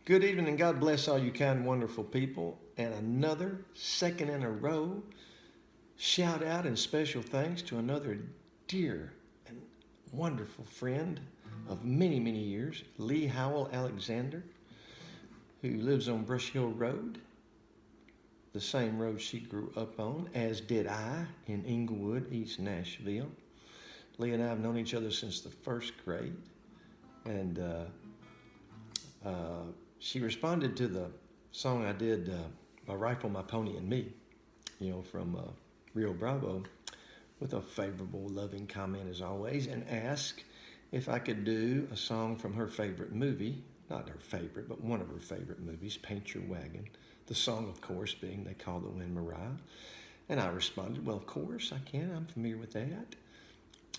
Good evening and God bless all you kind, wonderful people. And another second in a row, shout out and special thanks to another dear and wonderful friend of many, many years, Lee Howell Alexander, who lives on Brush Hill Road, the same road she grew up on, as did I in Inglewood, East Nashville. Lee and I have known each other since the first grade, and she responded to the song I did, My Rifle, My Pony, and Me, from Rio Bravo, with a favorable, loving comment as always, and asked if I could do a song from her favorite movie, not her favorite, but one of her favorite movies, Paint Your Wagon. The song, of course, being They Call the Wind Mariah. And I responded, well, of course I can. I'm familiar with that.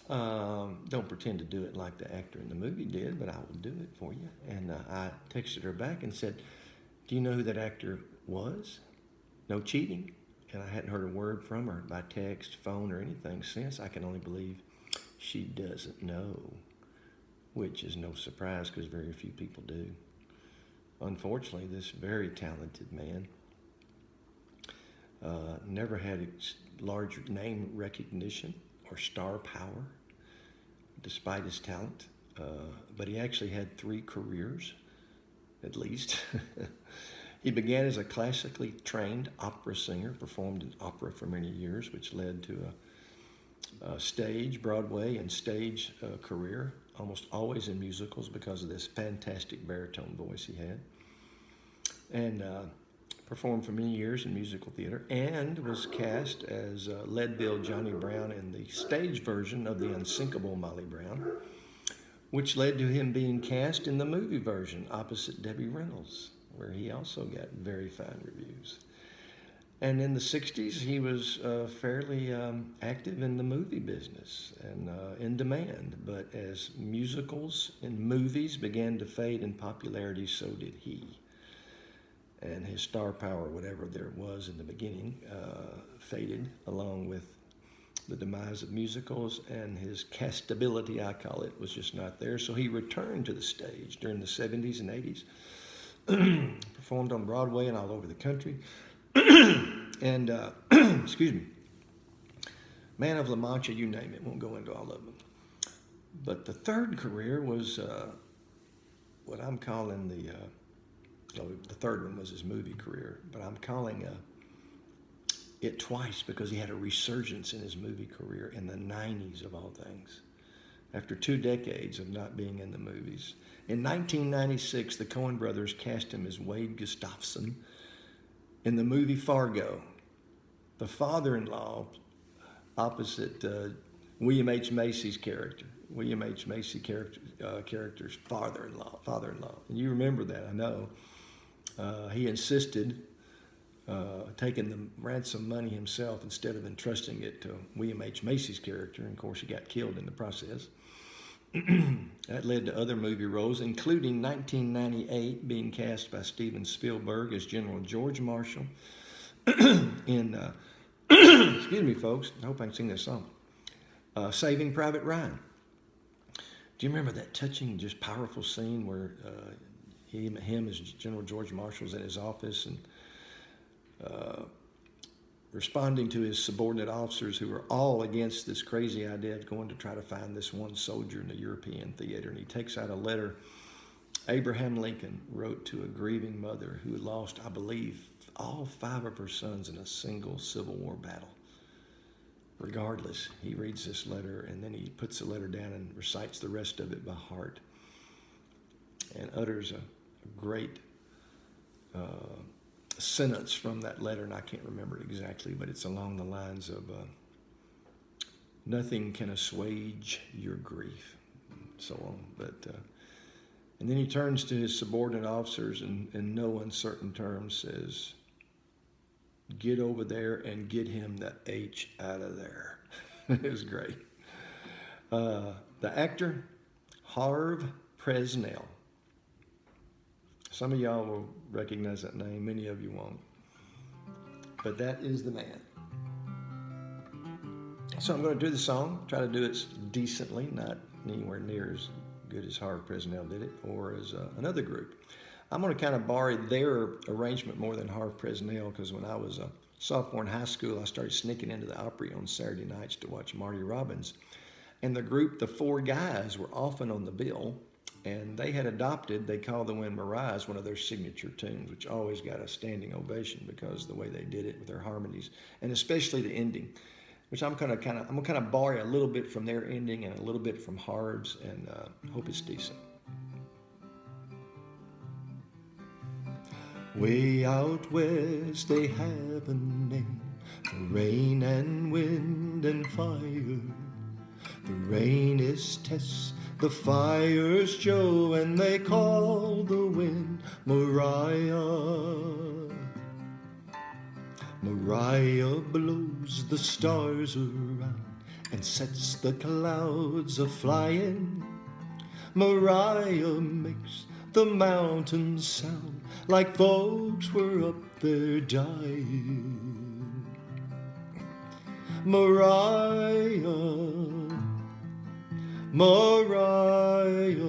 Don't pretend to do it like the actor in the movie did, but I will do it for you. And I texted her back and said, do you know who that actor was? No cheating. And I hadn't heard a word from her by text, phone, or anything since. I can only believe she doesn't know, which is no surprise because very few people do. Unfortunately, this very talented man never had large name recognition or star power, despite his talent. But he actually had 3 careers, at least. He began as a classically trained opera singer, performed in opera for many years, which led to a stage, Broadway, and stage career, almost always in musicals because of this fantastic baritone voice he had. And performed for many years in musical theater and was cast as Leadville Johnny Brown in the stage version of The Unsinkable Molly Brown, which led to him being cast in the movie version opposite Debbie Reynolds, where he also got very fine reviews. And in the 60s, he was fairly active in the movie business and in demand. But as musicals and movies began to fade in popularity, so did he. And his star power, whatever there was in the beginning, faded along with the demise of musicals, and his castability, I call it, was just not there. So he returned to the stage during the 70s and 80s, performed on Broadway and all over the country. And, excuse me, Man of La Mancha, you name it, won't go into all of them. But the third career was what I'm calling the third one was his movie career, but I'm calling it twice because he had a resurgence in his movie career in the 90s of all things, after 2 decades of not being in the movies. In 1996, the Coen brothers cast him as Wade Gustafson in the movie Fargo, the father-in-law opposite William H. Macy's character. William H. Macy character's father-in-law. And you remember that, I know. He insisted taking the ransom money himself instead of entrusting it to William H. Macy's character. And of course, he got killed in the process. That led to other movie roles, including 1998 being cast by Steven Spielberg as General George Marshall in, excuse me, folks, I hope I can sing this song, Saving Private Ryan. Do you remember that touching, just powerful scene where him as General George Marshall's in his office and responding to his subordinate officers who were all against this crazy idea of going to try to find this one soldier in the European theater. And he takes out a letter Abraham Lincoln wrote to a grieving mother who had lost, I believe, all 5 of her sons in a single Civil War battle. Regardless, he reads this letter and then he puts the letter down and recites the rest of it by heart and utters a great sentence from that letter, and I can't remember it exactly, but it's along the lines of nothing can assuage your grief, so on. But and then he turns to his subordinate officers and in no uncertain terms says, get over there and get him the H out of there. It was great. The actor, Harve Presnell. Some of y'all will recognize that name. Many of you won't. But that is the man. So I'm going to do the song, try to do it decently, not anywhere near as good as Harve Presnell did it, or as another group. I'm going to kind of borrow their arrangement more than Harv Presnell, because when I was a sophomore in high school, I started sneaking into the Opry on Saturday nights to watch Marty Robbins. And the group, the four guys, were often on the bill, and they had adopted, they called the Wind Mariah's one of their signature tunes, which always got a standing ovation because of the way they did it with their harmonies, and especially the ending, which I'm gonna kind of borrow a little bit from their ending and a little bit from Harv's, and hope it's decent. Way out west they have a name for rain and wind and fire. The rain is Tess, the fire's Joe, and they call the wind Mariah. Mariah blows the stars around and sets the clouds a-flying. Mariah makes the mountains sound like folks were up there dying. Mariah, Mariah,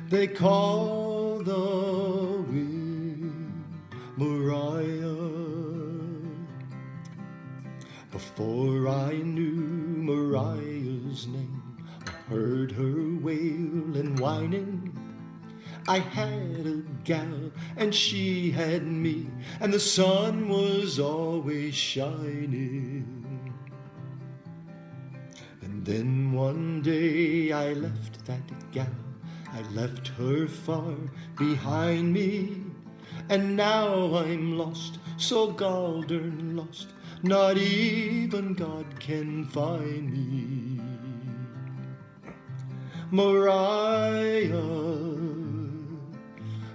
they call the wind Mariah. Before I knew Mariah's name, I heard her wail and whining. I had a gal and she had me, and the sun was always shining. And then one day I left that gal, I left her far behind me, and now I'm lost, so gall-darn lost, not even God can find me. Mariah,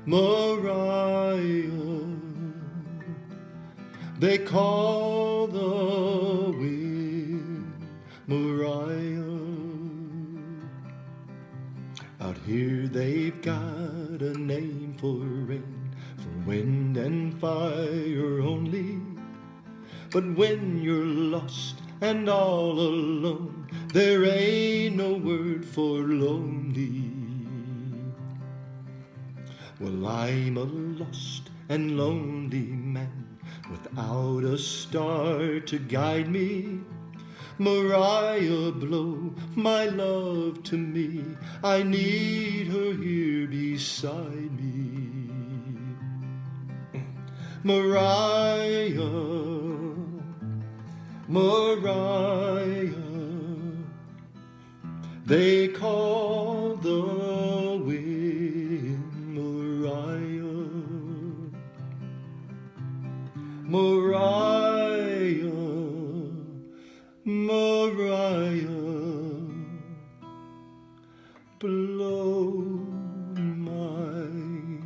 Mariah, they call the wind Mariah. Out here they've got a name for rain, for wind and fire only. But when you're lost and all alone, there ain't no word for lonely. Well, I'm a lost and lonely man without a star to guide me. Mariah, blow my love to me, I need her here beside me. Mariah, Mariah, they call the wind Mariah. Mariah, Mariah, blow my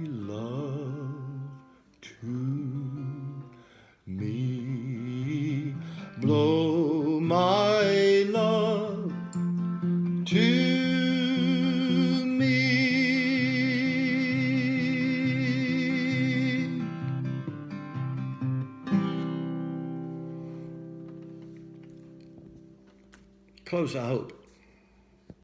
love to me, blow my love to me. Close, I hope.